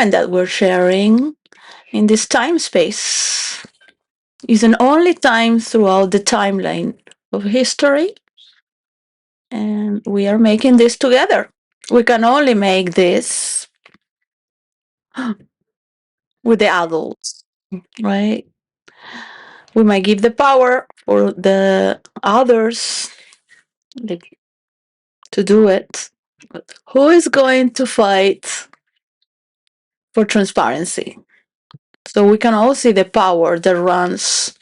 and that we're sharing in this time space is an only time throughout the timeline of history, and we are making this together. We can only make this with the adults, right? We might give the power for the others like, to do it. But who is going to fight for transparency? So we can all see the power that runs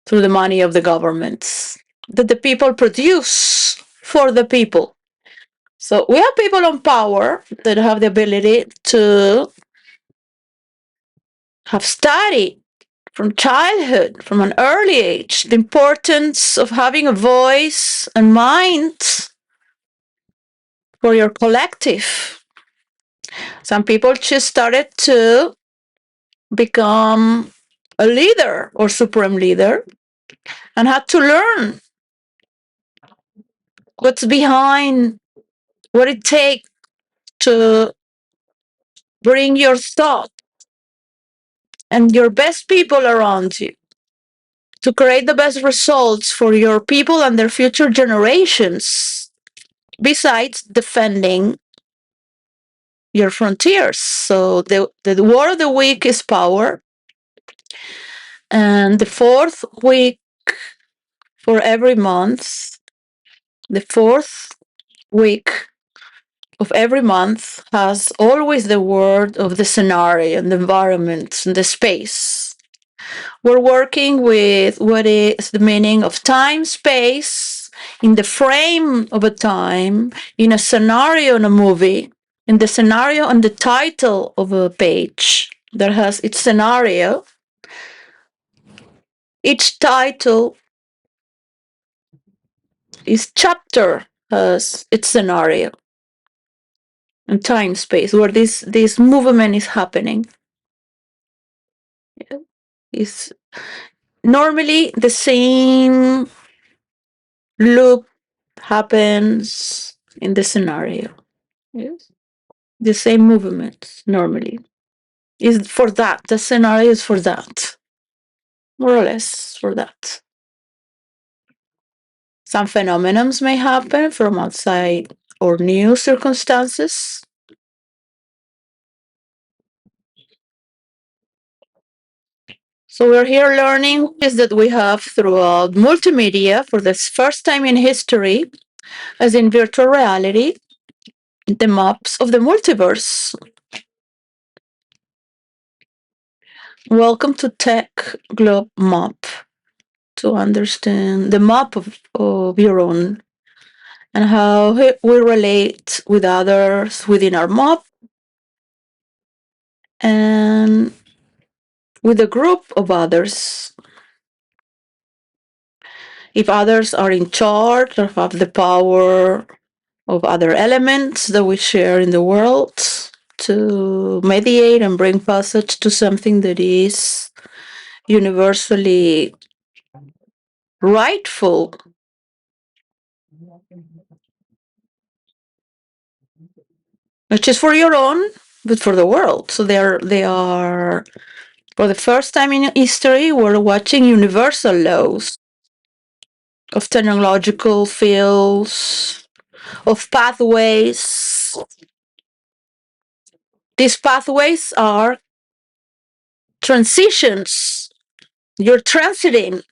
through the money of the governments that the people produce for the people. So we have people on power that have the ability to have studied from childhood, from an early age, the importance of having a voice and mind for your collective. Some people just started to become a leader or supreme leader and had to learn what's behind what it takes to bring your thought and your best people around you to create the best results for your people and their future generations, besides defending your frontiers. So the word of the week is power. And the fourth week for every month, the fourth week of every month has always the word of the scenario and the environment and the space. We're working with what is the meaning of time, space, in the frame of a time, in a scenario in a movie, in the scenario and the title of a page that has its scenario. Each title, each chapter has its scenario and time space where this movement is happening. It's normally the same loop happens in the scenario. Yes. The same movement normally is for that. The scenario is for that, more or less for that. Some phenomena may happen from outside or new circumstances. So we're here learning is that we have throughout multimedia for the first time in history, as in virtual reality, the maps of the multiverse. Welcome to Tech Globe Map to understand the map of your own and how we relate with others within our map and with a group of others. If others are in charge or have the power of other elements that we share in the world to mediate and bring passage to something that is universally rightful. Not just for your own, but for the world. So they are for the first time in history, we're watching universal laws of technological fields, of pathways. These pathways are transitions. You're transiting.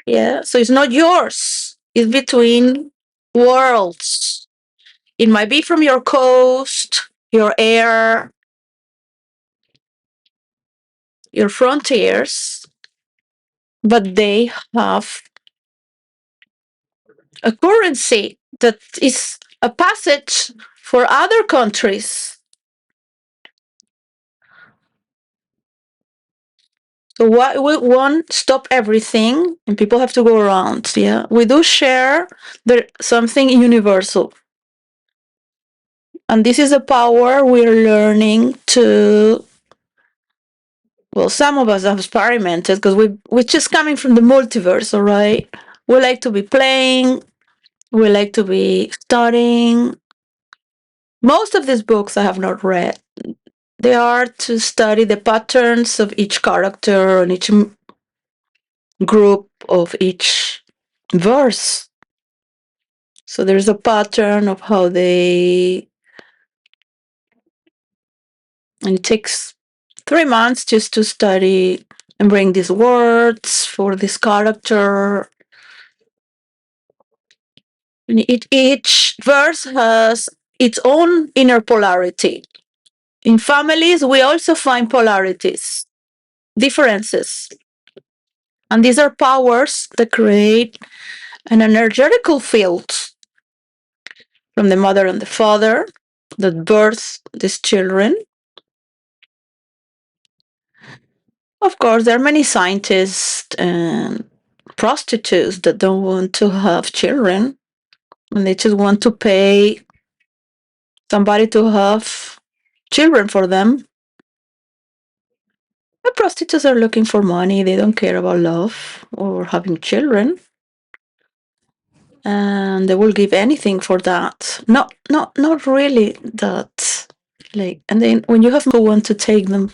Yeah. So it's not yours. It's between worlds. It might be from your coast, your air, your frontiers, but they have a currency that is a passage for other countries. So why we won't stop everything and people have to go around. Yeah. We do share something universal. And this is a power we're learning to, well, some of us have experimented because we're just coming from the multiverse, all right? We like to be playing, we like to be studying. Most of these books I have not read. They are to study the patterns of each character and each group of each verse. So there's a pattern of how they, and it takes 3 months just to study and bring these words for this character. And each verse has its own inner polarity. In families, we also find polarities, differences. And these are powers that create an energetical field from the mother and the father that birth these children. Of course, there are many scientists and prostitutes that don't want to have children and they just want to pay somebody to have children for them. The prostitutes are looking for money, they don't care about love or having children. And they will give anything for that. Not really that. Like, and then when you have who want to take them,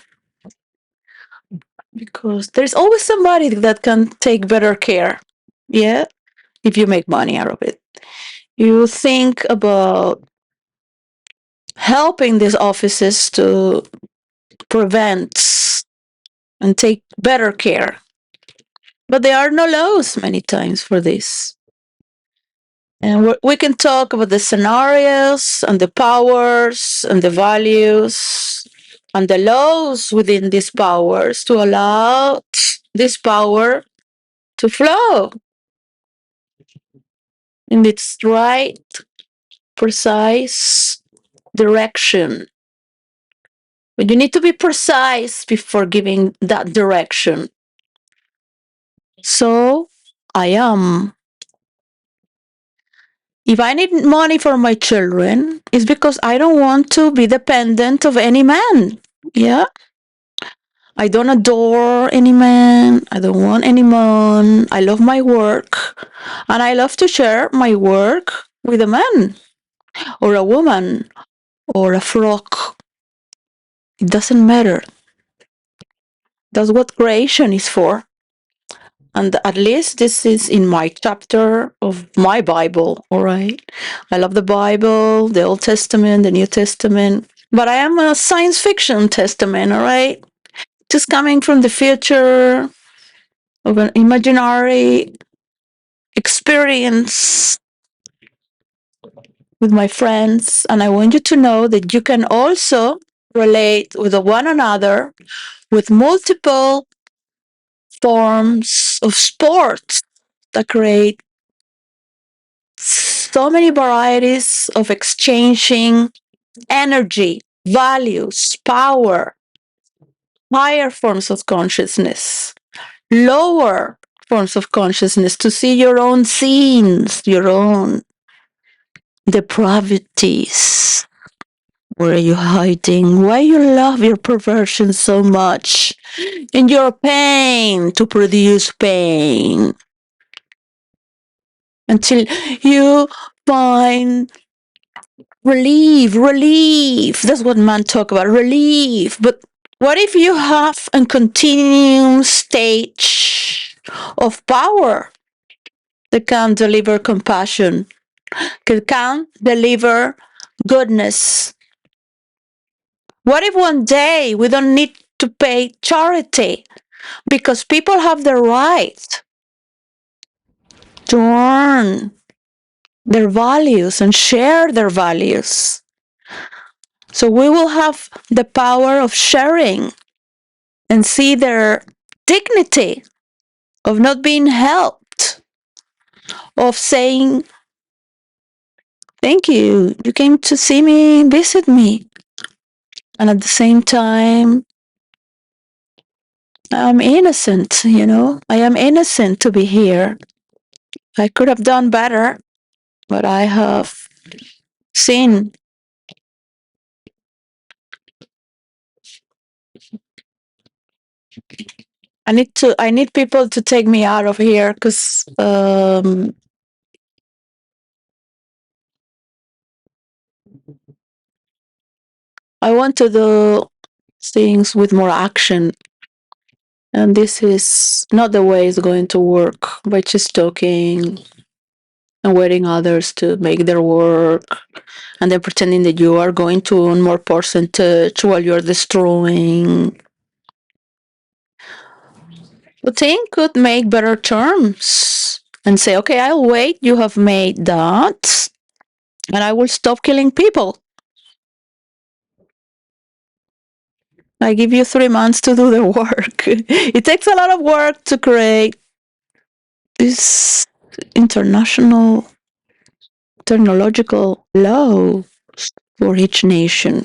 because there's always somebody that can take better care. Yeah, if you make money out of it. You think about helping these offices to prevent and take better care. But there are no laws many times for this. And we can talk about the scenarios and the powers and the values and the laws within these powers to allow this power to flow in its right, precise direction. But you need to be precise before giving that direction. So I am. If I need money for my children, it's because I don't want to be dependent of any man. Yeah. I don't adore any man. I don't want any man. I love my work. And I love to share my work with a man or a woman or a frog. It doesn't matter. That's what creation is for. And at least this is in my chapter of my Bible, all right? I love the Bible, the Old Testament, the New Testament, but I am a science fiction testament, all right? Just coming from the future of an imaginary experience with my friends. And I want you to know that you can also relate with one another with multiple forms of sports that create so many varieties of exchanging energy, values, power, higher forms of consciousness, lower forms of consciousness to see your own sins, your own depravities. Where are you hiding? Why you love your perversion so much? And your pain to produce pain. Until you find relief. That's what man talk about, relief. But what if you have a continuing stage of power that can deliver compassion, can deliver goodness? What if one day we don't need to pay charity because people have the right to earn their values and share their values? So we will have the power of sharing and see their dignity of not being helped, of saying, thank you, you came to see me, visit me. And at the same time, I'm innocent, I am innocent to be here. I could have done better, but I have seen. I need people to take me out of here because I want to do things with more action. And this is not the way it's going to work by just talking and waiting others to make their work and then pretending that you are going to earn more percentage while you're destroying. The thing could make better terms and say, okay, I'll wait. You have made that, and I will stop killing people. I give you 3 months to do the work. It takes a lot of work to create this international technological law for each nation.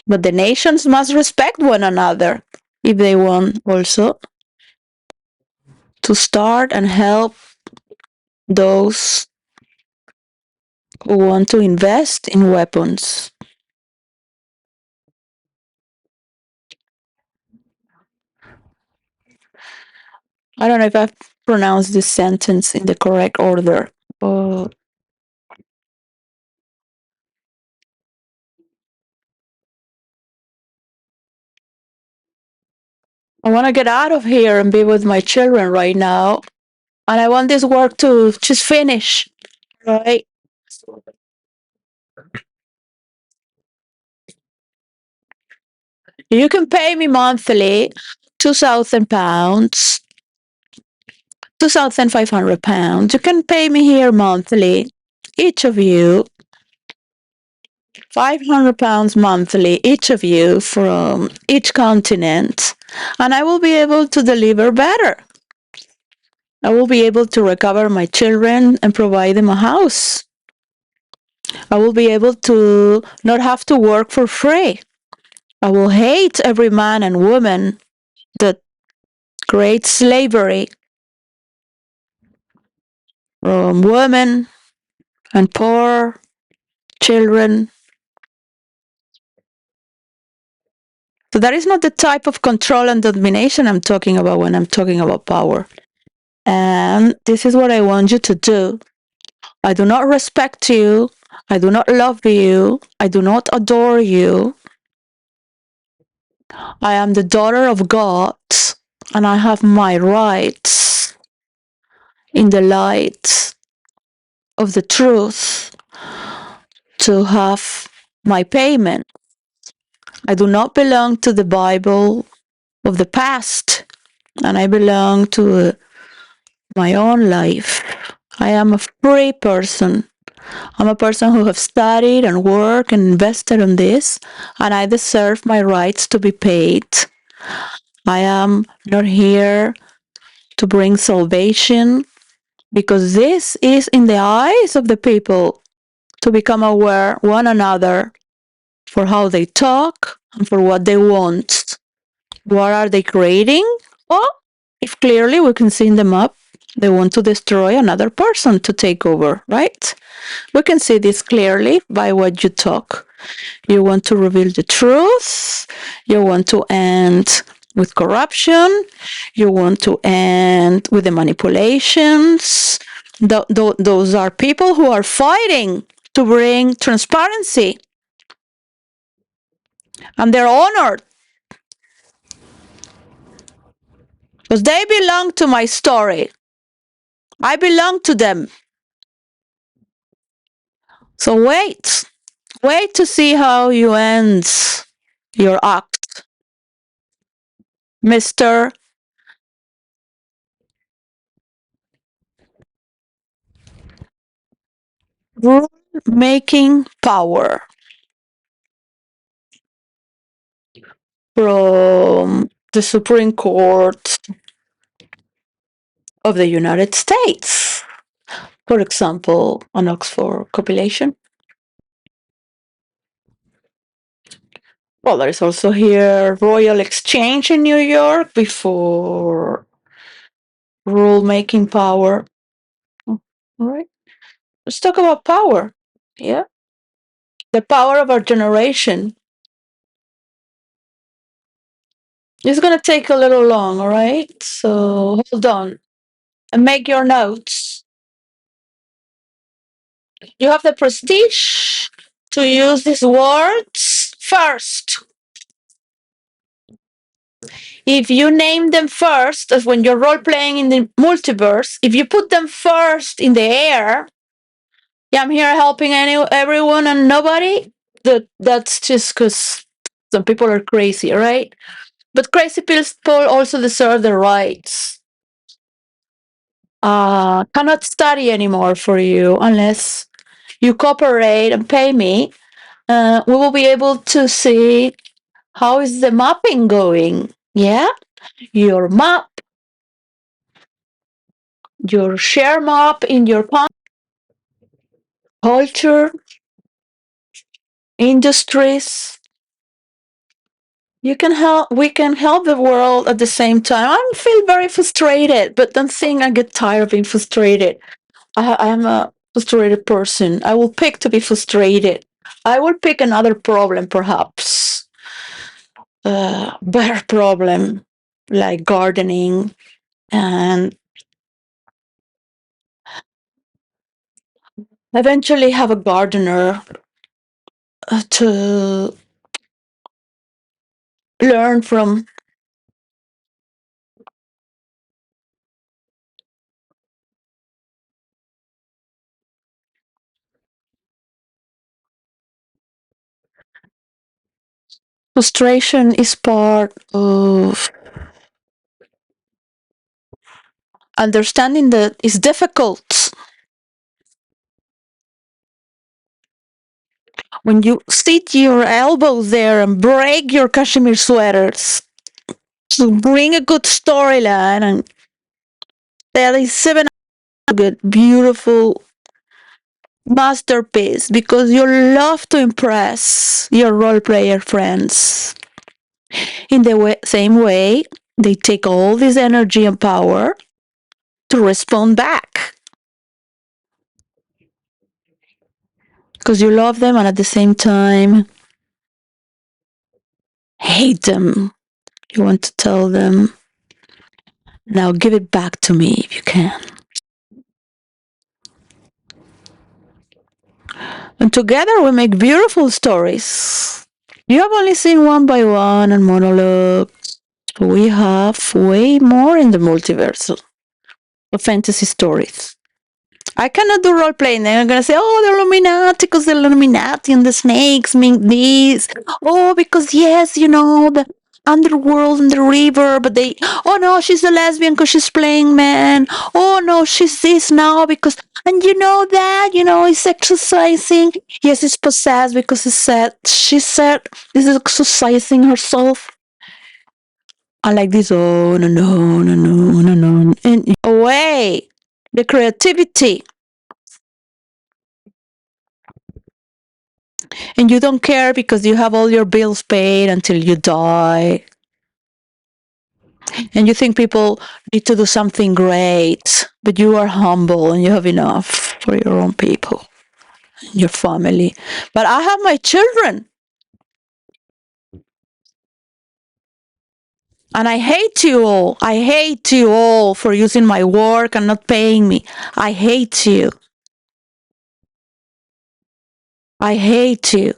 But the nations must respect one another if they want also to start and help those who want to invest in weapons. I don't know if I've pronounced this sentence in the correct order. Uh, I want to get out of here and be with my children right now. And I want this work to just finish, right? You can pay me monthly £2,000, £2,500. You can pay me here monthly, each of you, £500 monthly, each of you from each continent, and I will be able to deliver better. I will be able to recover my children and provide them a house. I will be able to not have to work for free. I will hate every man and woman that creates slavery from women and poor children. So that is not the type of control and domination I'm talking about when I'm talking about power. And this is what I want you to do. I do not respect you. I do not love you. I do not adore you. I am the daughter of God, and I have my rights in the light of the truth to have my payment. I do not belong to the Bible of the past, and I belong to my own life. I am a free person. I'm a person who have studied and worked and invested in this, and I deserve my rights to be paid. I am not here to bring salvation because this is in the eyes of the people to become aware one another for how they talk and for what they want. What are they creating? Well, if clearly we can see them up, they want to destroy another person to take over, right? We can see this clearly by what you talk. You want to reveal the truth. You want to end with corruption. You want to end with the manipulations. Those are people who are fighting to bring transparency. And they're honored because they belong to my story. I belong to them. So wait to see how you end your act, Mr. Rule Making Power from the Supreme Court of the United States. For example, on Oxford Compilation. Well, there is also here Royal Exchange in New York before rule making power. All right. Let's talk about power. Yeah. The power of our generation. It's going to take a little long, all right? So hold on and make your notes. You have the prestige to use these words first. If you name them first, as when you're role playing in the multiverse, if you put them first in the air, yeah, I'm here helping everyone and nobody. That's just because some people are crazy, right? But crazy people also deserve their rights. Cannot study anymore for you unless you cooperate and pay me. We will be able to see how is the mapping going. Yeah, your map, your share map in your culture, industries. You can help. We can help the world at the same time. I feel very frustrated, but don't think I get tired of being frustrated. I am a frustrated person. I will pick to be frustrated. I will pick another problem, perhaps. Better problem, like gardening, and eventually have a gardener to learn from. Frustration is part of understanding that it's difficult. When you sit your elbows there and break your cashmere sweaters to bring a good storyline and there is 7 good, beautiful masterpiece because you love to impress your role player friends. In the same way, they take all this energy and power to respond back because you love them and at the same time hate them. You want to tell them, now give it back to me if you can. And together we make beautiful stories. You have only seen one by one and monologues. We have way more in the multiverse of fantasy stories. I cannot do role playing. They're gonna say, "Oh, the Illuminati, because the Illuminati and the snakes mean this." Oh, because yes, the underworld and the river. But they, oh no, she's a lesbian because she's playing man. Oh no, she's this now because, and you know that, it's exercising. Yes, it's possessed because it's said she said this is exercising herself. I like this on and on and on and on and away the creativity. And you don't care because you have all your bills paid until you die. And you think people need to do something great, but you are humble and you have enough for your own people, your family. But I have my children. And I hate you all. I hate you all for using my work and not paying me. I hate you. I hate you.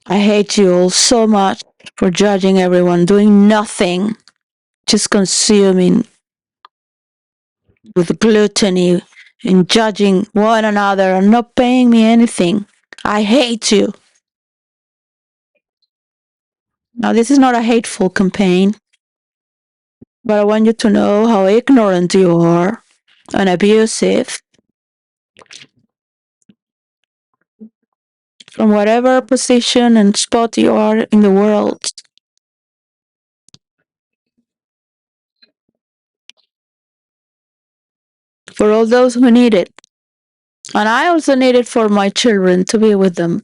I hate you all so much for judging everyone, doing nothing, just consuming with gluttony and judging one another and not paying me anything. I hate you. Now, this is not a hateful campaign, but I want you to know how ignorant you are and abusive from whatever position and spot you are in the world. For all those who need it. And I also need it for my children to be with them.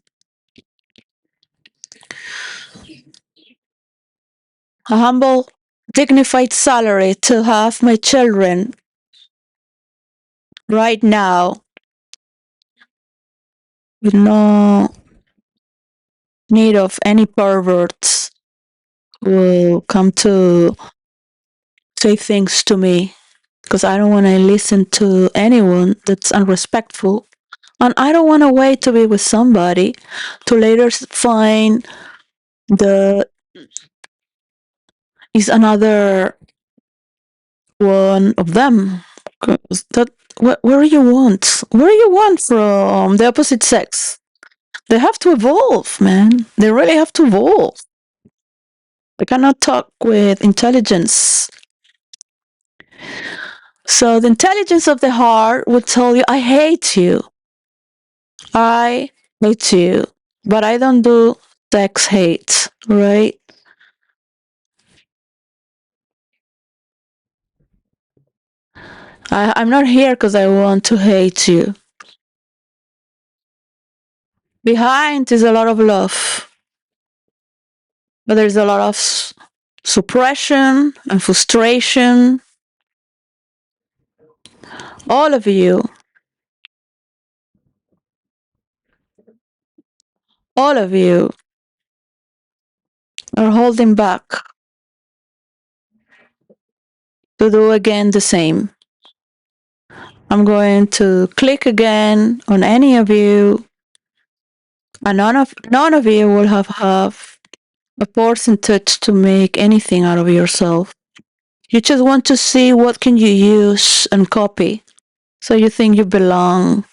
A humble, dignified salary to have my children right now with no need of any perverts will come to say things to me because I don't want to listen to anyone that's unrespectful And I don't want to wait to be with somebody to later find the is another one of them. 'Cause that where you want? Where you want from the opposite sex? They have to evolve, man. They really have to evolve. They cannot talk with intelligence. So the intelligence of the heart would tell you, I hate you. I hate you. But I don't do sex hate, right? I'm not here because I want to hate you. Behind is a lot of love, but there's a lot of suppression and frustration. All of you, all of you are holding back to do again the same. I'm going to click again on any of you, and none of you will have a percentage to make anything out of yourself. You just want to see what can you use and copy. So you think you belong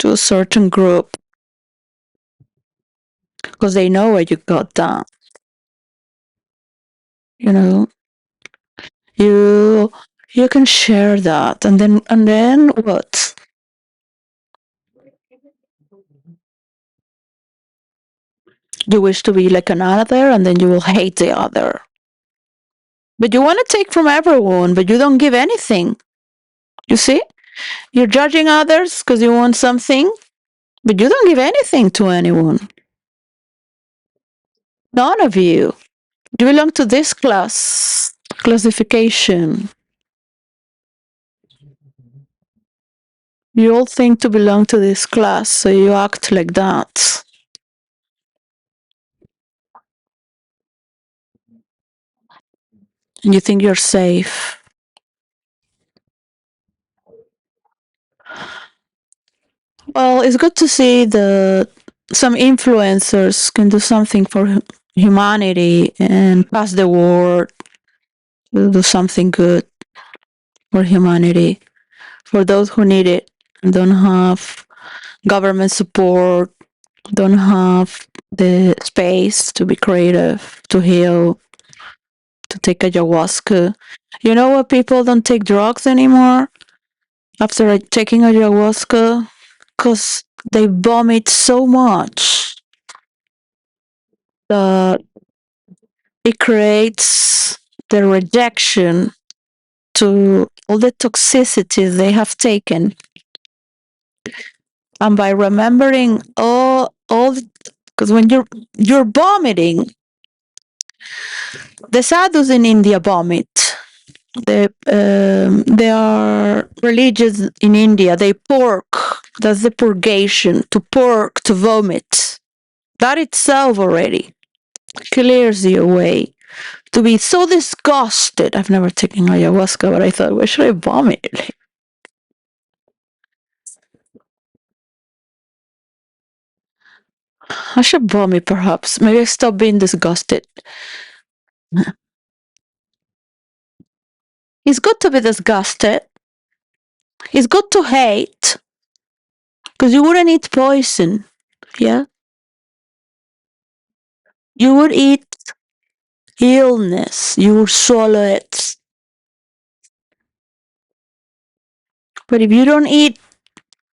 to a certain group because they know where you got down. You know, you you can share that, and then what? You wish to be like another, and then you will hate the other. But you want to take from everyone, but you don't give anything. You see, you're judging others because you want something, but you don't give anything to anyone. None of you. You belong to this classification. You all think to belong to this class, so you act like that. And you think you're safe. Well, it's good to see that some influencers can do something for humanity and pass the word, to do something good for humanity, for those who need it and don't have government support, don't have the space to be creative, to heal, to take ayahuasca. You know what? People don't take drugs anymore after taking ayahuasca because they vomit so much that it creates the rejection to all the toxicities they have taken. And by remembering all because when you're vomiting, the sadhus in India vomit. They are religious in India. They pork. That's the purgation. To pork, to vomit. That itself already clears you away. To be so disgusted. I've never taken ayahuasca, but I thought, why should I vomit? I should vomit, perhaps. Maybe I stop being disgusted. It's good to be disgusted. It's good to hate. Because you wouldn't eat poison. Yeah? You would eat illness. You would swallow it. But if you don't eat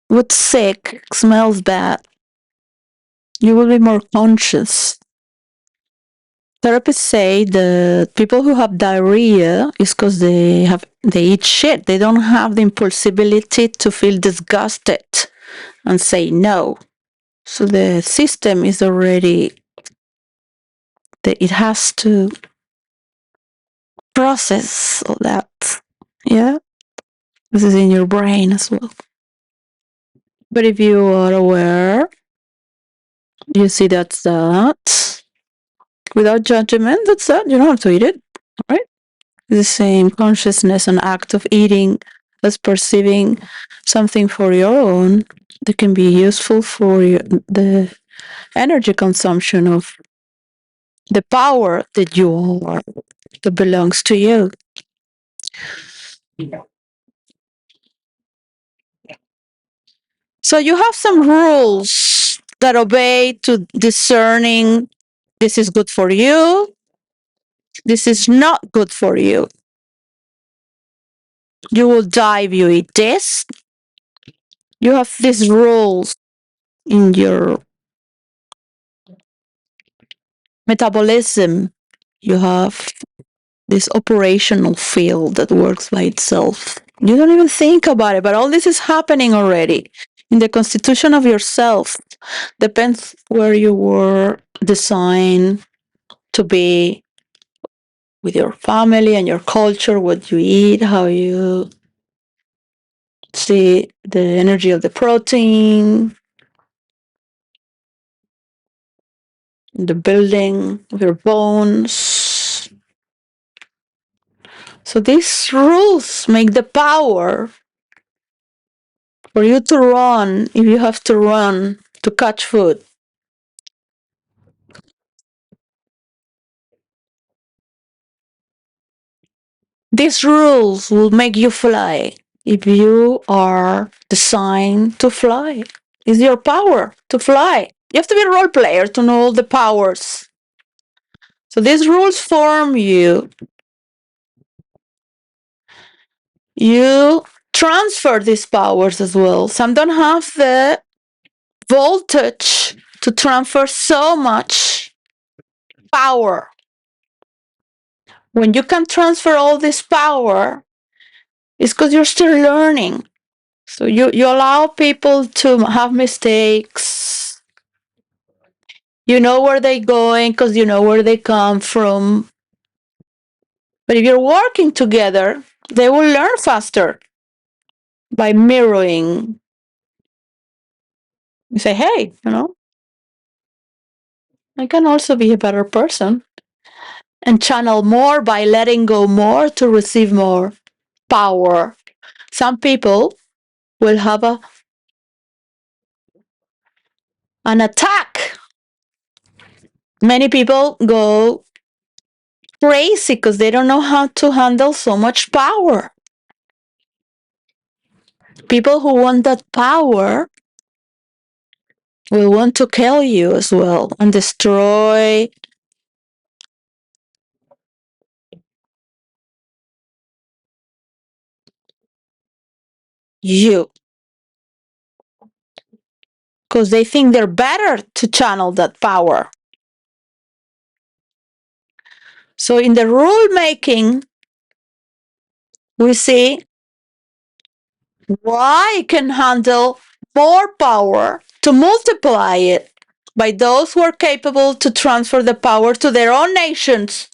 what's sick, smells bad, you will be more conscious. Therapists say that people who have diarrhea is because they eat shit. They don't have the impulsibility to feel disgusted and say no. So the system is already that it has to process all that. Yeah, this is in your brain as well. But if you are aware, you see that's that. Without judgment, that's that. You don't have to eat it, right? The same consciousness and act of eating as perceiving something for your own. that can be useful for the energy consumption of the power that you are, that belongs to you. So you have some rules that obey to discerning this is good for you, this is not good for you. You will die if you eat this. You have these rules in your metabolism. You have this operational field that works by itself. You don't even think about it, but all this is happening already in the constitution of yourself. Depends where you were designed to be with your family and your culture, what you eat, how you see the energy of the protein, the building of your bones. So these rules make the power for you to run if you have to run to catch food. These rules will make you fly if you are designed to fly. It's your power to fly. You have to be a role player to know all the powers. So these rules form you. You transfer these powers as well. Some don't have the voltage to transfer so much power. When you can transfer all this power, it's because you're still learning. So you allow people to have mistakes. You know where they're going because you know where they come from. But if you're working together, they will learn faster by mirroring. You say, hey, I can also be a better person and channel more by letting go more to receive more power. Some people will have an attack. Many people go crazy because they don't know how to handle so much power. People who want that power will want to kill you as well and destroy you because they think they're better to channel that power. So in the rule making, we see why can handle more power to multiply it by those who are capable to transfer the power to their own nations.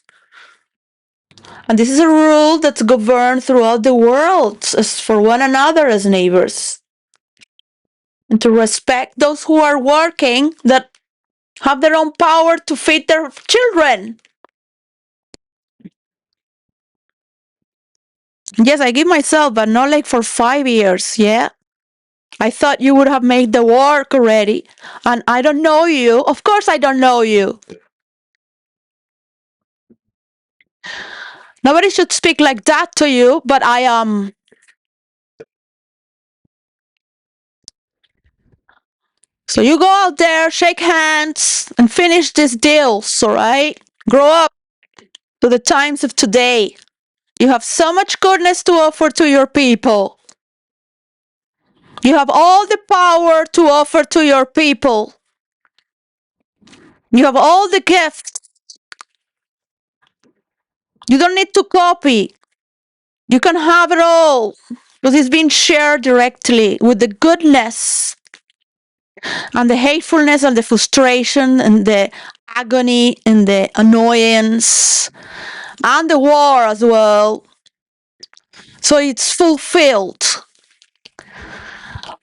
And this is a rule that's governed throughout the world as for one another as neighbors. And to respect those who are working that have their own power to feed their children. Yes, I give myself, but not like for 5 years, yeah? I thought you would have made the work already. And I don't know you. Of course, I don't know you. Nobody should speak like that to you, but I am. So you go out there, shake hands, and finish these deals, all right? Grow up to the times of today. You have so much goodness to offer to your people. You have all the power to offer to your people. You have all the gifts. You don't need to copy. You can have it all because it's being shared directly with the goodness and the hatefulness and the frustration and the agony and the annoyance and the war as well. So it's fulfilled.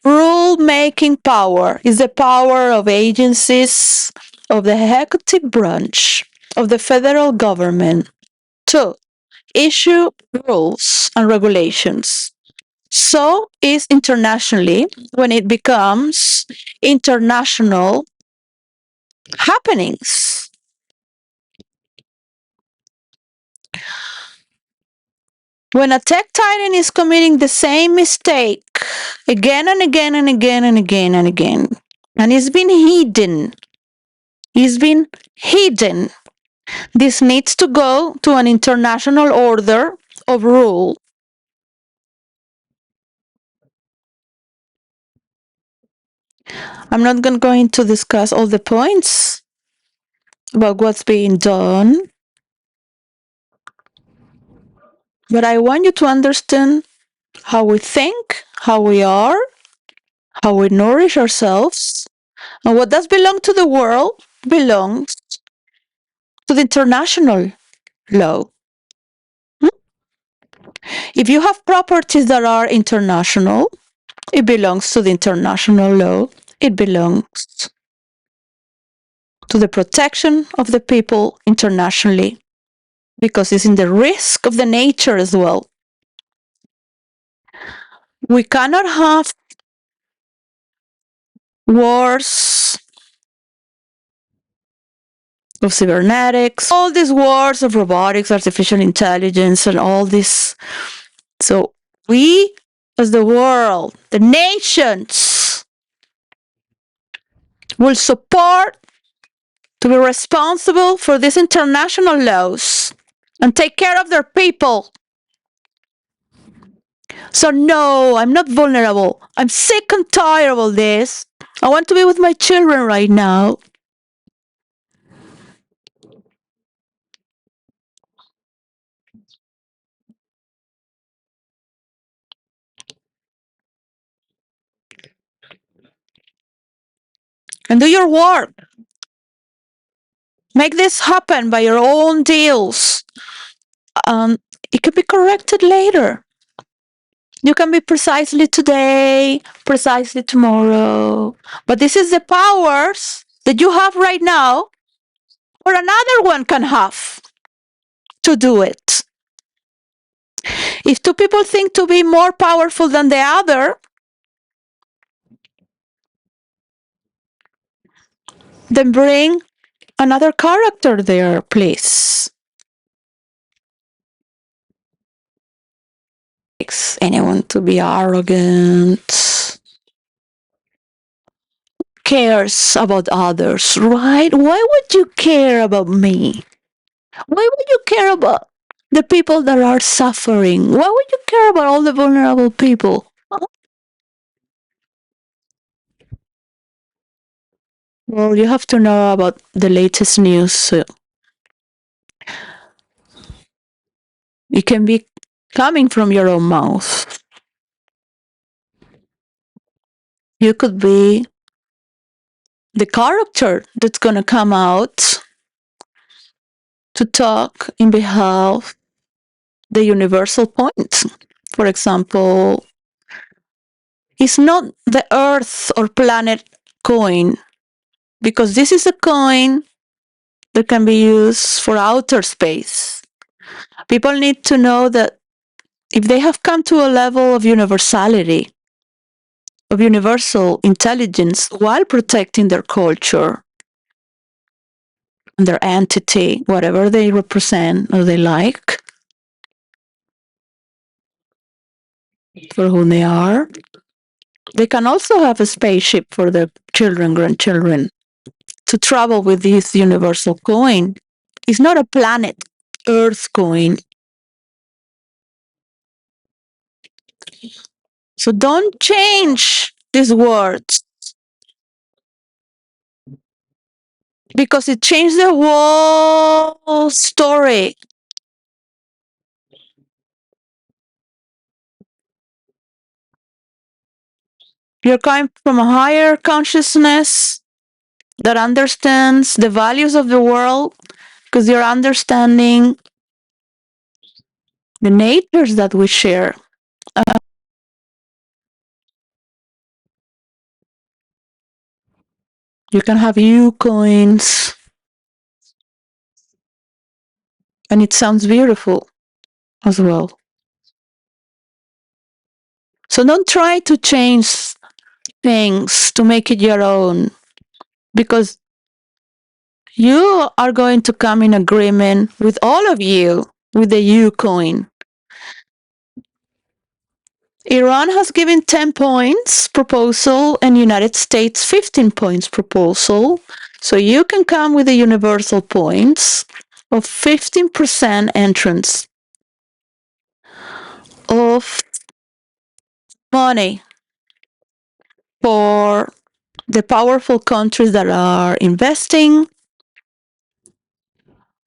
Rule making power is the power of agencies of the executive branch of the federal government to issue rules and regulations So is internationally when it becomes international happenings. When a tech titan is committing the same mistake again and again and again and again and again, and it's been hidden, this needs to go to an international order of rule. I'm not going to discuss all the points about what's being done, but I want you to understand how we think, how we are, how we nourish ourselves, and what does belong to the world belongs to the international law. Hmm? If you have properties that are international, it belongs to the international law. It belongs to the protection of the people internationally because it's in the risk of the nature as well. We cannot have wars of cybernetics, all these wars of robotics, artificial intelligence, and all this. So we, as the world, the nations, will support to be responsible for these international laws and take care of their people. So no, I'm not vulnerable. I'm sick and tired of all this. I want to be with my children right now. And do your work. Make this happen by your own deals. It can be corrected later. You can be precisely today, precisely tomorrow. But this is the powers that you have right now, or another one can have to do it. If two people think to be more powerful than the other, then bring another character there, please. Anyone to be arrogant, cares about others, right? Why would you care about me? Why would you care about the people that are suffering? Why would you care about all the vulnerable people? Well, you have to know about the latest news. So it can be coming from your own mouth. You could be the character that's going to come out to talk in behalf the universal point. For example, it's not the Earth or planet coin, because this is a coin that can be used for outer space. People need to know that if they have come to a level of universality, of universal intelligence, while protecting their culture and their entity, whatever they represent or they like, for whom they are, they can also have a spaceship for their children, grandchildren, to travel with this universal coin. It's not a planet Earth coin. So don't change these words because it changed the whole story. You're coming from a higher consciousness that understands the values of the world because you're understanding the natures that we share. You can have U coins, and it sounds beautiful as well. So don't try to change things to make it your own, because you are going to come in agreement with all of you with the U coin. Iran has given 10 points proposal and United States 15 points proposal. So you can come with the universal points of 15% entrance of money for the powerful countries that are investing.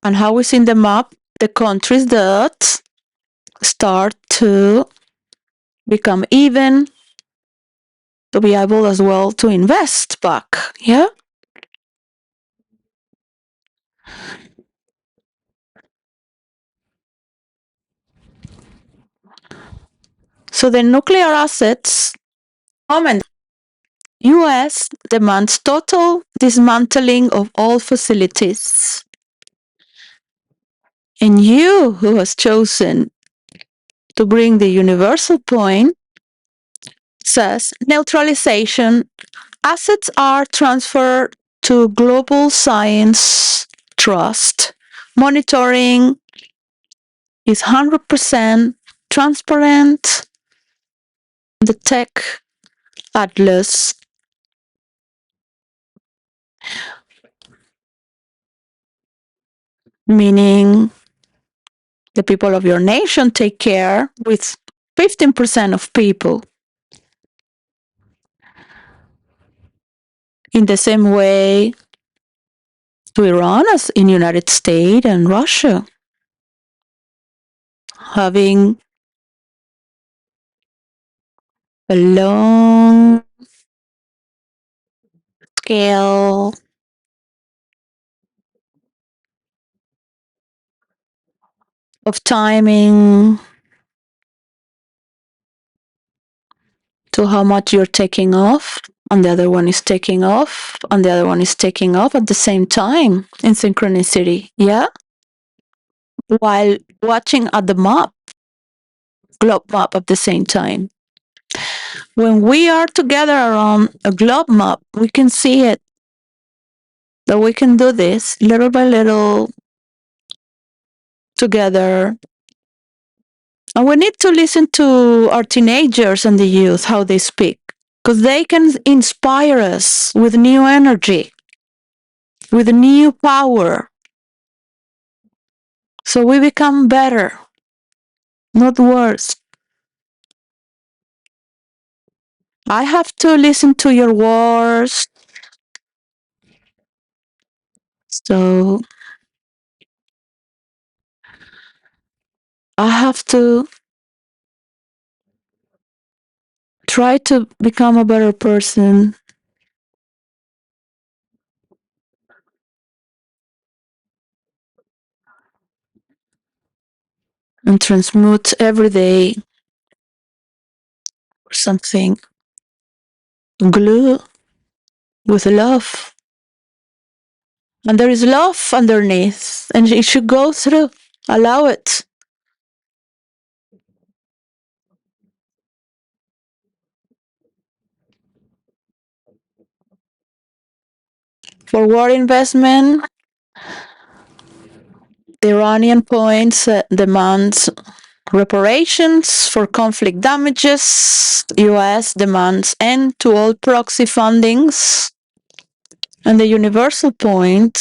And how we see in the map the countries that start to become even, to be able as well to invest back. Yeah. So the nuclear assets comment. US demands total dismantling of all facilities. And you, who has chosen to bring the universal point, says neutralization. Assets are transferred to Global Science Trust. Monitoring is 100% transparent. The Tech Atlas, meaning the people of your nation take care with 15% of people. In the same way to Iran as in United States and Russia, having a long scale of timing to how much you're taking off, and the other one is taking off, and the other one is taking off at the same time in synchronicity. Yeah. While watching at the map, globe map at the same time. When we are together around a globe map, we can see it. That we can do this little by little together. And we need to listen to our teenagers and the youth, how they speak, because they can inspire us with new energy, with new power. So we become better, not worse. I have to listen to your words. So I have to try to become a better person and transmute every day something. Glue with love. And there is love underneath, and it should go through. Allow it. For war investment, the Iranian points demands reparations for conflict damages. US demands end to all proxy fundings. And the universal point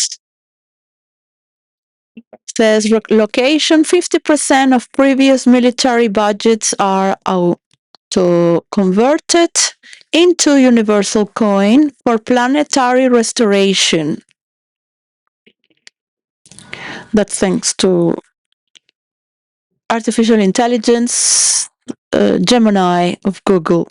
says location 50% of previous military budgets are auto converted into universal coin for planetary restoration. That's thanks to artificial intelligence, Gemini of Google.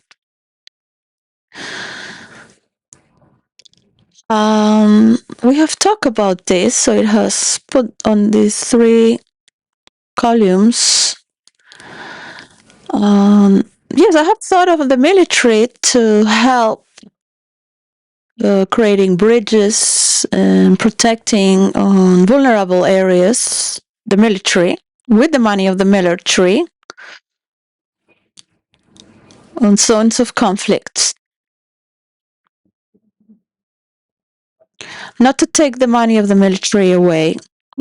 We have talked about this, so it has put on these 3 columns. Yes, I have thought of the military to help creating bridges and protecting vulnerable areas, the military, with the money of the military. on zones of conflicts. Not to take the money of the military away,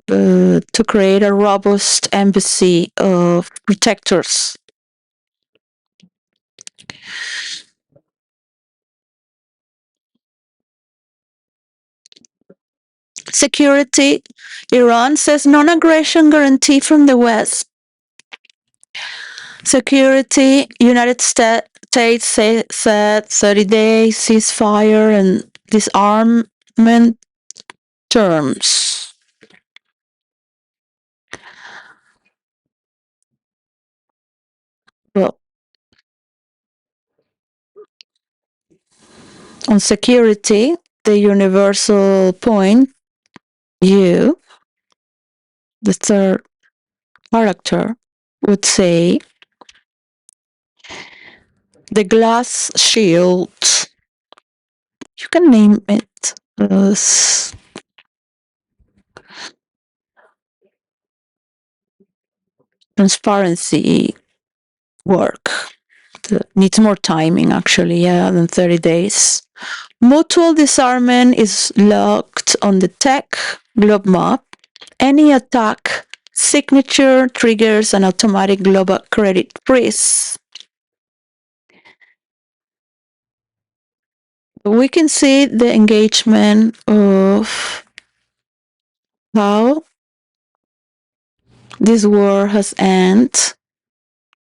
to create a robust embassy of protectors. Security. Iran says non-aggression guarantee from the West. Security. United States said 30 days ceasefire and disarmament terms. Well, on security, the universal point view, the third character, would say the glass shield. You can name it as transparency work. It needs more timing, actually, than 30 days. Mutual disarmament is locked on the tech globe map. Any attack signature triggers an automatic global credit freeze. We can see the engagement of how this war has ended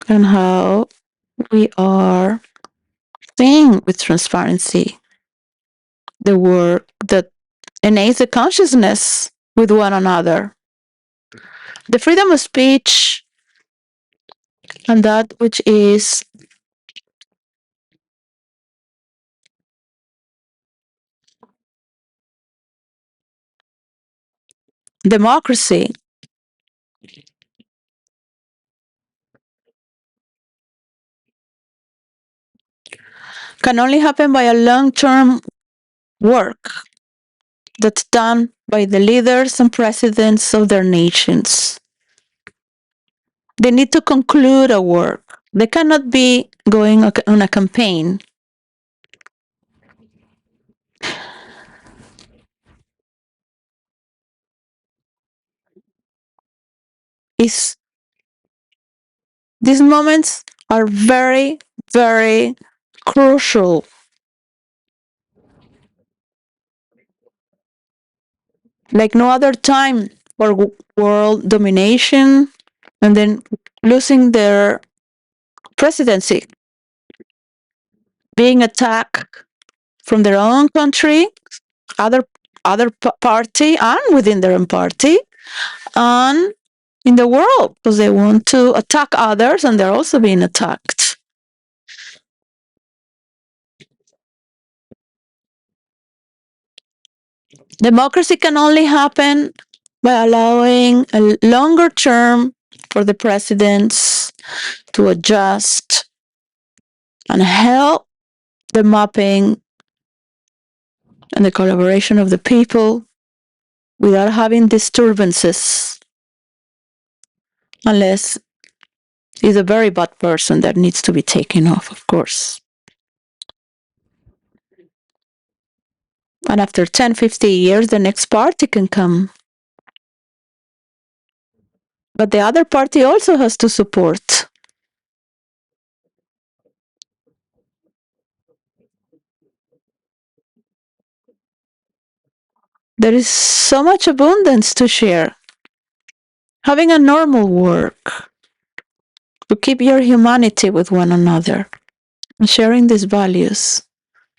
and how we are seeing with transparency the work that enacts the consciousness with one another. The freedom of speech and that which is democracy can only happen by a long-term work that's done by the leaders and presidents of their nations. They need to conclude a work. They cannot be going on a campaign. Is these moments are very, very crucial. Like no other time for world domination and then losing their presidency, being attacked from their own country, other party, and within their own party, and in the world because they want to attack others and they're also being attacked. Democracy can only happen by allowing a longer term for the presidents to adjust and help the mapping and the collaboration of the people without having disturbances, unless he's a very bad person that needs to be taken off, of course. And after 10, 50 years, the next party can come. But the other party also has to support. There is so much abundance to share. Having a normal work to keep your humanity with one another and sharing these values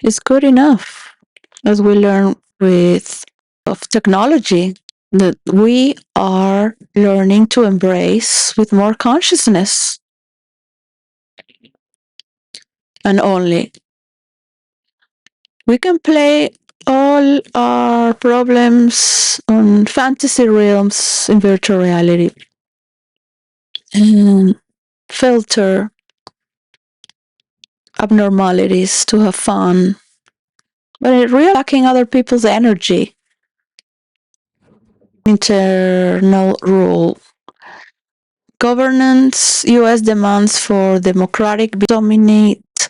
is good enough, as we learn with of technology that we are learning to embrace with more consciousness. And only we can play all our problems on fantasy realms in virtual reality and filter abnormalities to have fun, but it really lacking other people's energy. Internal rule. Governance. US demands for democratic dominate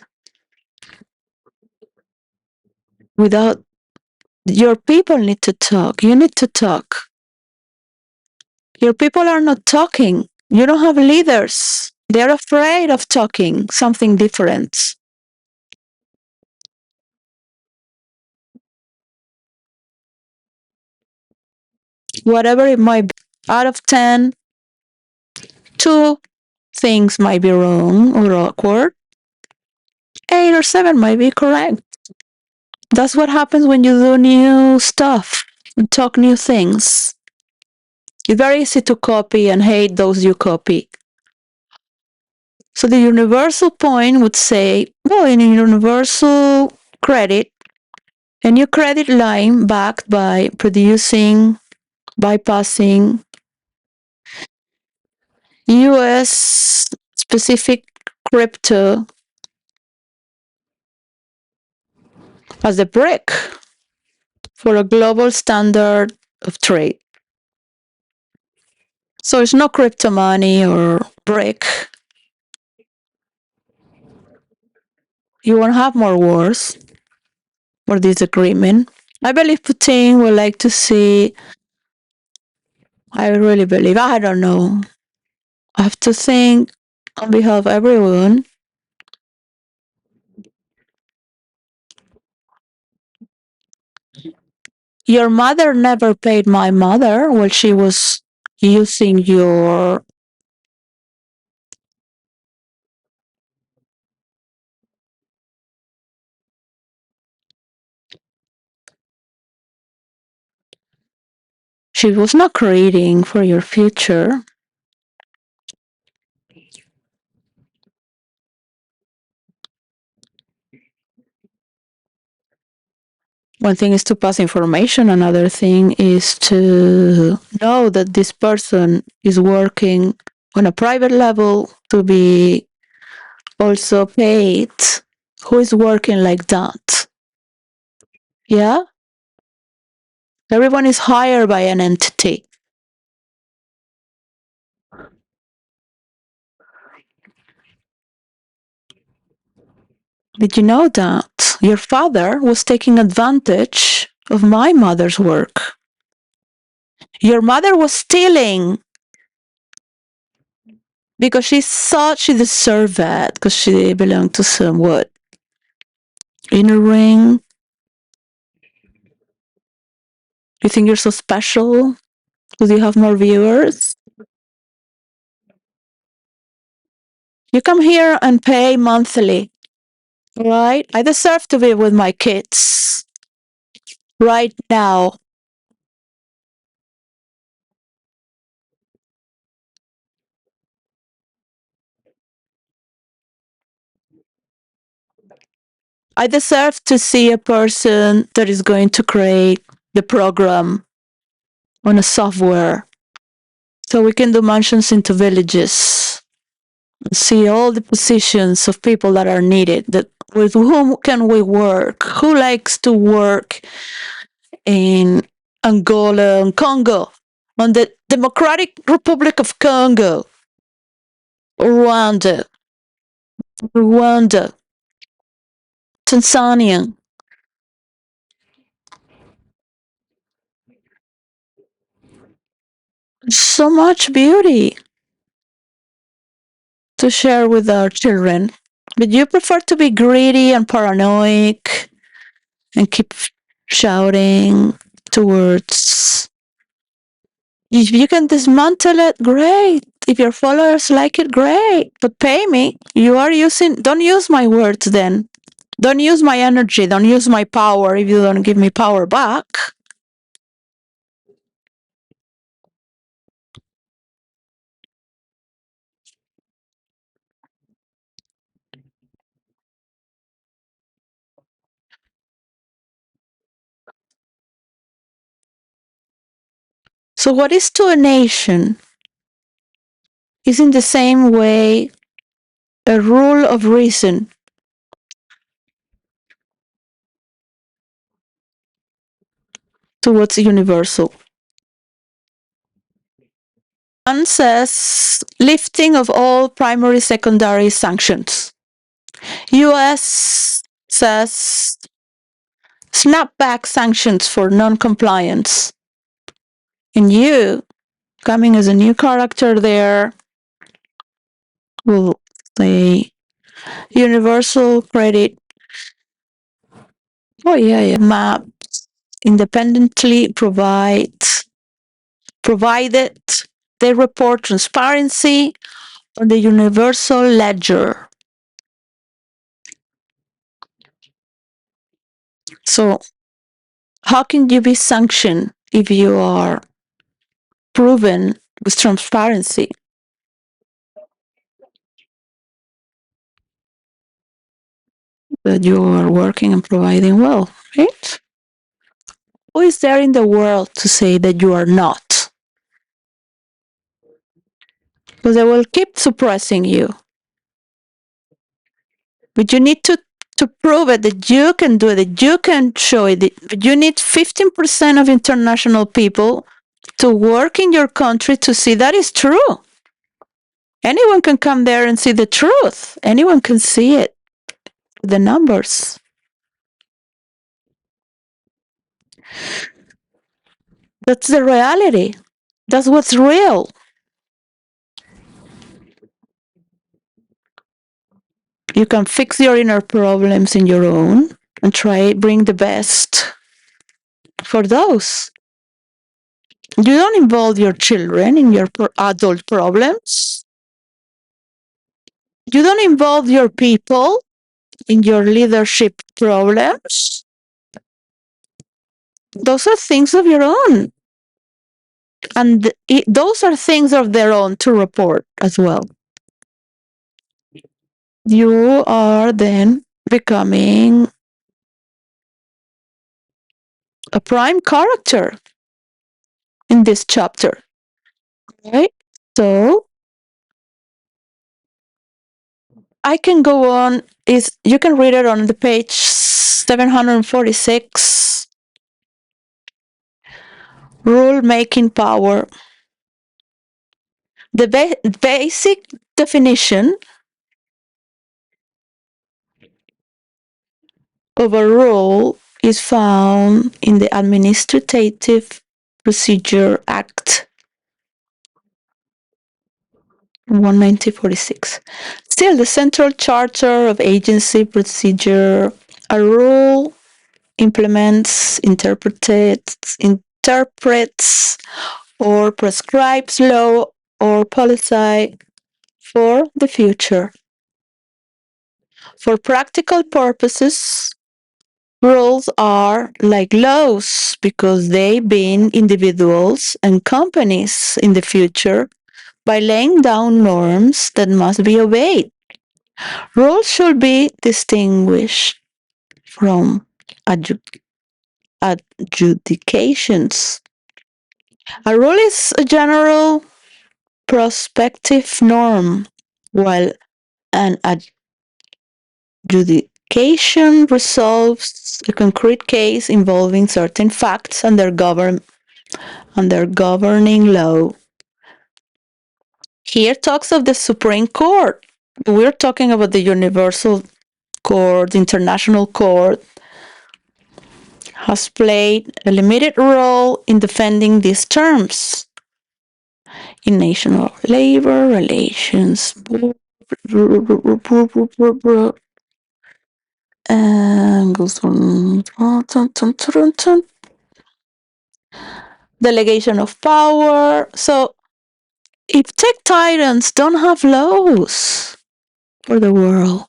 without your people need to talk. You need to talk. Your people are not talking. You don't have leaders. They're afraid of talking something different. Whatever it might be, out of 10, 2 things might be wrong or awkward. 8 or 7 might be correct. That's what happens when you do new stuff and talk new things. It's very easy to copy and hate those you copy. So the universal point would say, well, in a universal credit, a new credit line backed by producing, bypassing US specific crypto as a brick for a global standard of trade. So it's not crypto money or brick. You won't have more wars or disagreement. I believe Putin would like to see, I really believe, I don't know. I have to think on behalf of everyone. Your mother never paid my mother while she was using your. She was not creating for your future. One thing is to pass information, another thing is to know that this person is working on a private level to be also paid. Who is working like that? Yeah? Everyone is hired by an entity. Did you know that your father was taking advantage of my mother's work? Your mother was stealing because she thought she deserved it because she belonged to some what? Inner ring? You think you're so special because you have more viewers? You come here and pay monthly, right? I deserve to be with my kids right now. I deserve to see a person that is going to create the program on a software so we can do mansions into villages. See all the positions of people that are needed. That with whom can we work? Who likes to work in Angola and Congo, on the Democratic Republic of Congo, Rwanda, Rwanda, Tanzania? So much beauty to share with our children. But you prefer to be greedy and paranoid and keep shouting towards. If you can dismantle it, great. If your followers like it, great. But pay me. You are using, don't use my words then. Don't use my energy. Don't use my power if you don't give me power back. So, what is to a nation is in the same way a rule of reason towards universal. One says lifting of all primary secondary sanctions. US says snapback sanctions for non-compliance. And you, coming as a new character there, will say universal credit. Oh yeah. Maps independently provided they report transparency on the universal ledger. So how can you be sanctioned if you are proven with transparency that you are working and providing well, right? Who is there in the world to say that you are not? Because they will keep suppressing you. But you need to prove it that you can do it, that you can show it. But you need 15% of international people to work in your country to see that is true. Anyone can come there and see the truth. Anyone can see it. The numbers. That's the reality. That's what's real. You can fix your inner problems in your own and try bring the best for those. You don't involve your children in your adult problems. You don't involve your people in your leadership problems. Those are things of your own. And those are things of their own to report as well. You are then becoming a prime character in this chapter, right? So I can go on. Is you can read it on the page 746. Rule making power. The basic definition of a rule is found in the Administrative Procedure Act 1946. Still, the Central Charter of Agency Procedure, a rule implements, interprets, or prescribes law or policy for the future. For practical purposes, rules are like laws because they bind individuals and companies in the future by laying down norms that must be obeyed. Rules should be distinguished from adjudications. A rule is a general prospective norm, while an adjudication resolves a concrete case involving certain facts under governing law. Here talks of the Supreme Court. We're talking about the Universal Court, the International Court, has played a limited role in defending these terms in national labor relations. And goes on. Delegation of power. So if tech titans don't have laws for the world,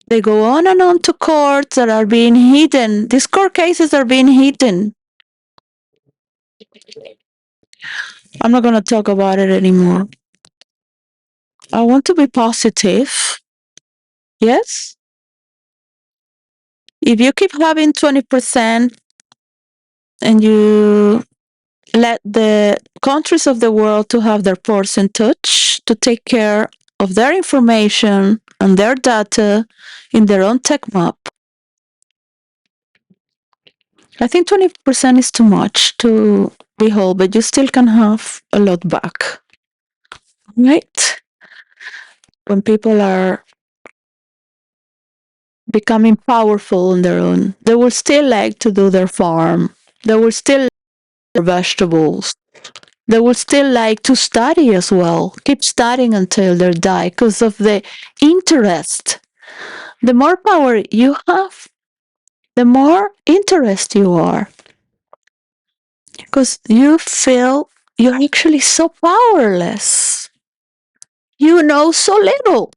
they go on and on to courts that are being hidden. These court cases are being hidden. I'm not going to talk about it anymore. I want to be positive. Yes? If you keep having 20% and you let the countries of the world to have their percentage to take care of their information and their data in their own tech map, I think 20% is too much to behold, but you still can have a lot back. Right? When people are becoming powerful on their own. They will still like to do their farm. They will still like their vegetables. They will still like to study as well. Keep studying until they die because of the interest. The more power you have, the more interest you are. Because you feel you're actually so powerless. You know so little.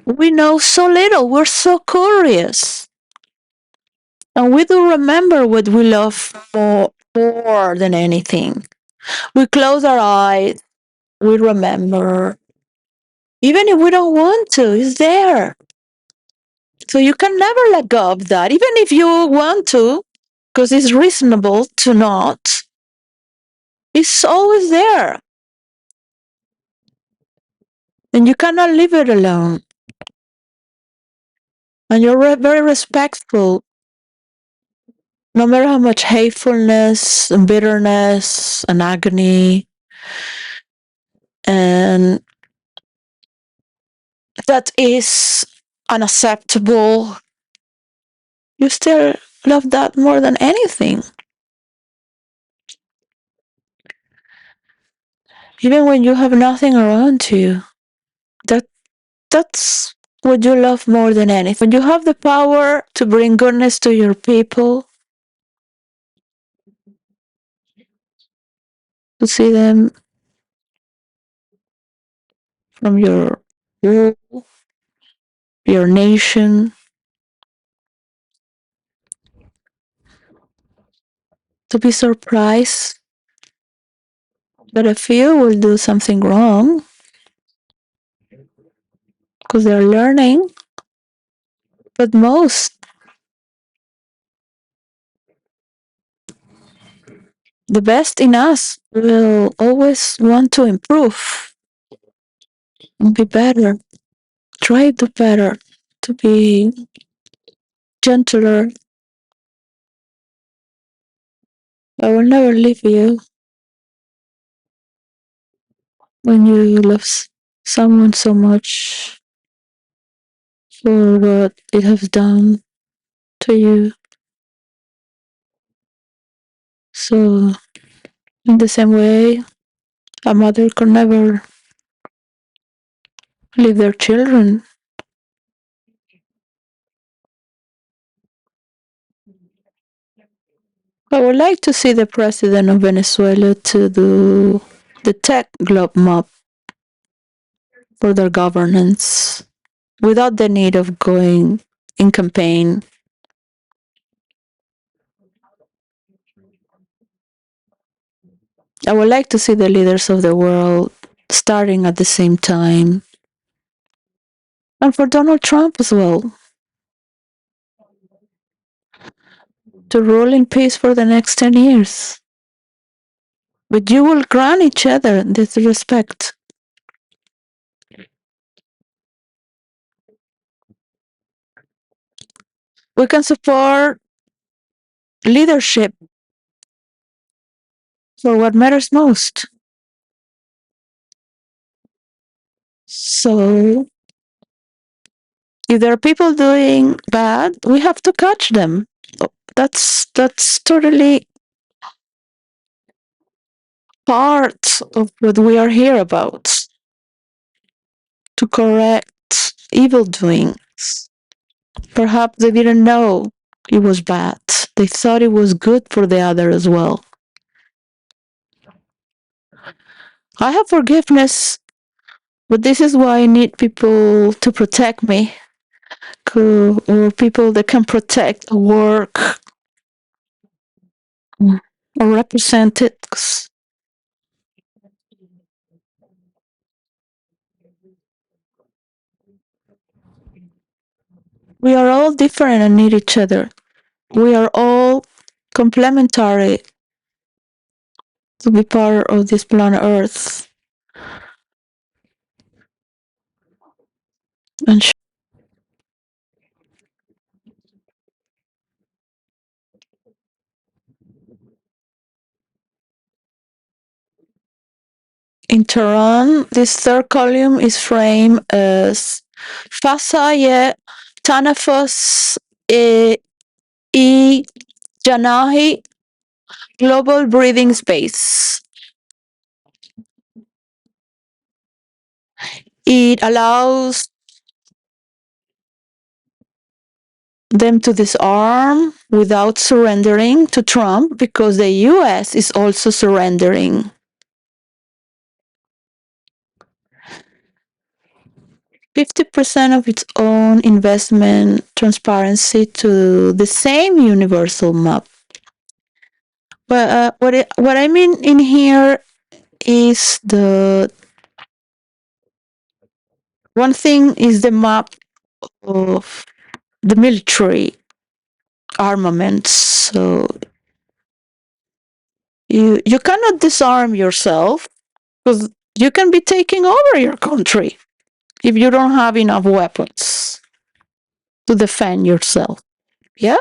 We know so little. We're so curious. And we do remember what we love more than anything. We close our eyes, we remember. Even if we don't want to, it's there. So you can never let go of that, even if you want to, because it's reasonable to not. It's always there. And you cannot leave it alone. And you're very respectful, no matter how much hatefulness and bitterness and agony and that is unacceptable, you still love that more than anything. Even when you have nothing around you, that that's what you love more than anything. When you have the power to bring goodness to your people, to see them from your your nation, to be surprised that a few will do something wrong because they're learning, but most, the best in us, will always want to improve and be better. Try to better, to be gentler. I will never leave you when you love someone so much for what it has done to you. So, in the same way, a mother can never leave their children. I would like to see the president of Venezuela to do the tech globe map for their governance without the need of going in campaign. I would like to see the leaders of the world starting at the same time. And for Donald Trump as well, to rule in peace for the next 10 years. But you will grant each other this respect. We can support leadership for what matters most. So, if there are people doing bad, we have to catch them. That's totally part of what we are here about, to correct evil doings. Perhaps they didn't know it was bad. They thought it was good for the other as well. I have forgiveness, but this is why I need people to protect me, or people that can protect work or represent it. 'Cause we are all different and need each other. We are all complementary to be part of this planet Earth. And in Tehran, this third column is framed as Fasaye Tanafus e Janahi Global Breathing Space. It allows them to disarm without surrendering to Trump because the US is also surrendering. 50% of its own investment transparency to the same universal map. But what I mean in here is the one thing is the map of the military armaments. So you cannot disarm yourself because you can be taking over your country if you don't have enough weapons to defend yourself. Yeah.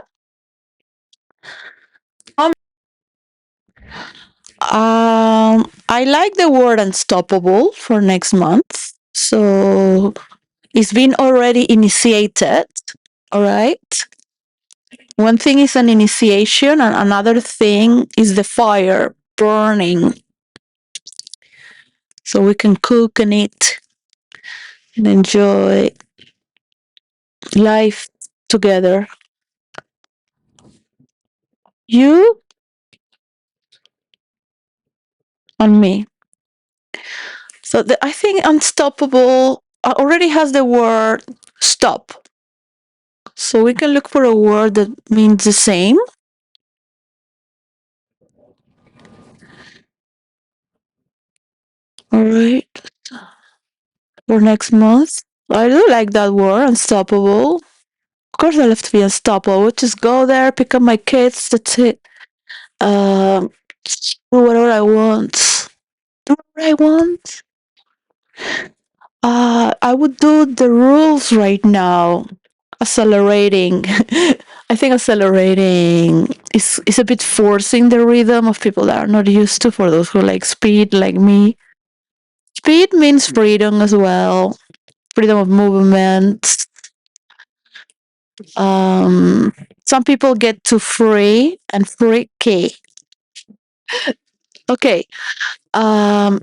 I like the word unstoppable for next month. So it's been already initiated. All right. One thing is an initiation, and another thing is the fire burning. So we can cook and eat and enjoy life together. You and me. So I think unstoppable already has the word stop. So we can look for a word that means the same. All right. For next month. I do like that word, unstoppable. Of course, I love to be unstoppable. Just go there, pick up my kids. That's it. Do whatever I want. Do what I want. I would do the rules right now. Accelerating. I think accelerating is a bit forcing the rhythm of people that are not used to. For those who like speed, like me, speed means freedom as well. Freedom of movement. Um, some people get too free and freaky. Okay. Um,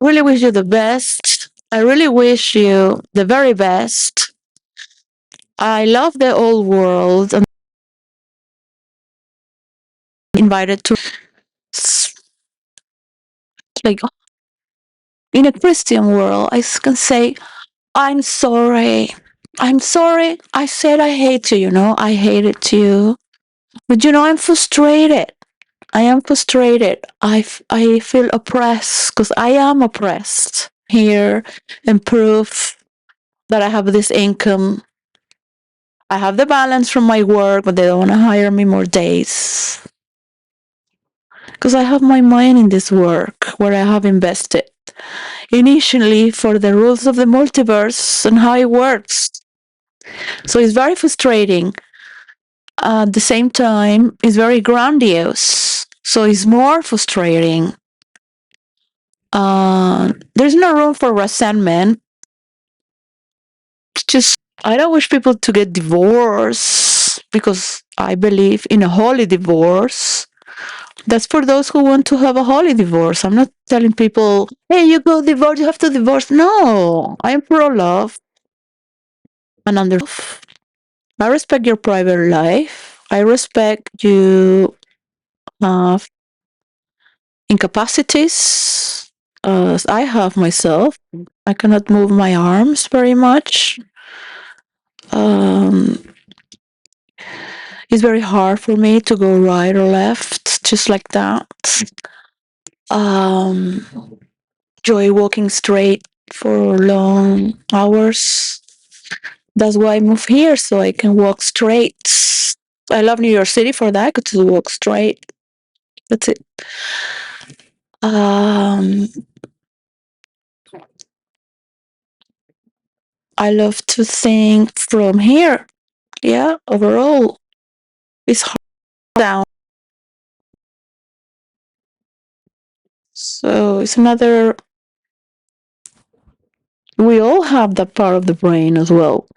really wish you the best. I really wish you the very best. I love the old world and invited to like in a Christian world. I can say, I'm sorry. I'm sorry. I said I hate you, I hated you. But I'm frustrated. I am frustrated. I feel oppressed because I am oppressed here and prove that I have this income. I have the balance from my work, but they don't want to hire me more days. Because I have my mind in this work where I have invested initially for the rules of the multiverse and how it works. So it's very frustrating. At the same time, it's very grandiose. So it's more frustrating. There's no room for resentment. It's just, I don't wish people to get divorced because I believe in a holy divorce. That's for those who want to have a holy divorce. I'm not telling people, hey, you go divorce, you have to divorce. No, I am pro love and under. I respect your private life. I respect you have incapacities. I have myself. I cannot move my arms very much. Um, it's very hard for me to go right or left, just like that. Enjoy walking straight for long hours. That's why I moved here, so I can walk straight. I love New York City for that. I could just walk straight. That's it. Um, I love to think from here. Yeah, overall, it's hard down. So it's another. We all have that part of the brain as well.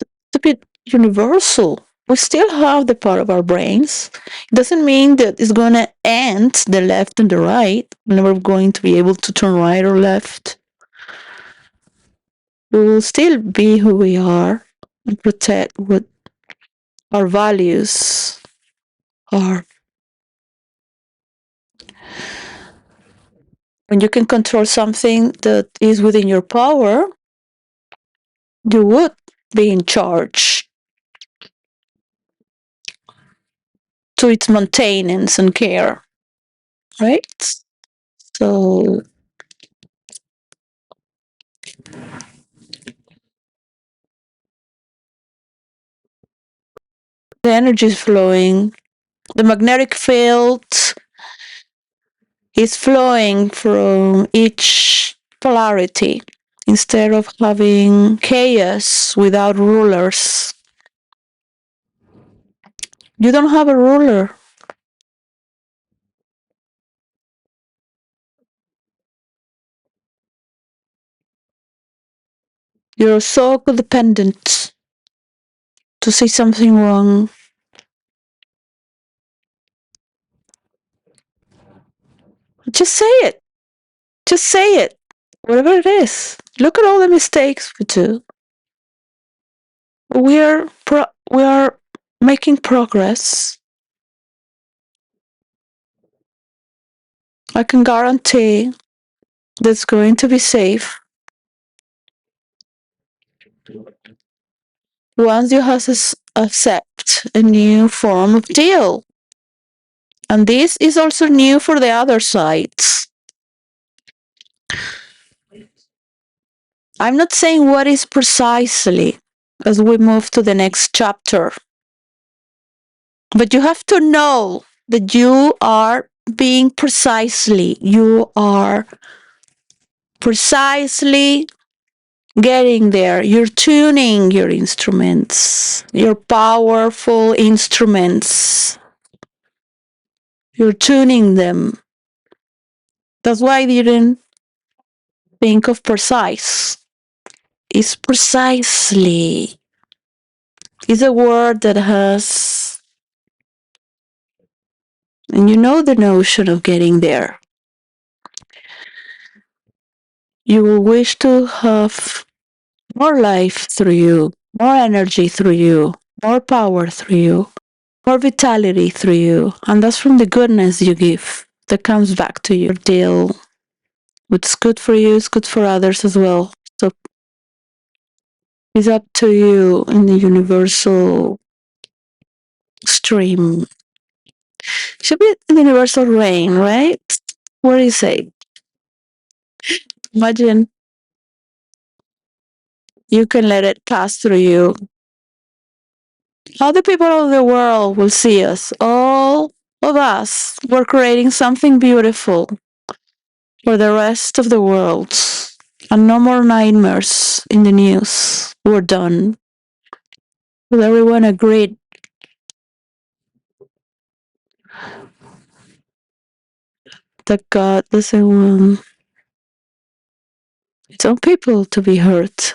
It's a bit universal. We still have the part of our brains. It doesn't mean that it's going to end the left and the right. We're never going to be able to turn right or left. We will still be who we are and protect what our values are. When you can control something that is within your power, you would be in charge to its maintenance and care, right? So the energy is flowing, the magnetic field is flowing from each polarity instead of having chaos without rulers. You don't have a ruler. You're so codependent to see something wrong. Just say it. Just say it. Whatever it is. Look at all the mistakes we do. We are making progress. I can guarantee that's going to be safe once you have accept a new form of deal. And this is also new for the other sides. I'm not saying what is precisely as we move to the next chapter, but you have to know that you are being you are precisely getting there. You're tuning your instruments, your powerful instruments. You're tuning them. That's why I didn't think of precise. It's precisely. It's a word that has, and you know the notion of getting there. You will wish to have more life through you, more energy through you, more power through you, more vitality through you. And that's from the goodness you give that comes back to you. Deal. What's good for you is good for others as well. So it's up to you in the universal stream. Should be universal rain, right? What do you say? Imagine you can let it pass through you. How the people of the world will see us. All of us. We're creating something beautiful for the rest of the world. And no more nightmares in the news. We're done. Will everyone agree that God doesn't want its own people to be hurt?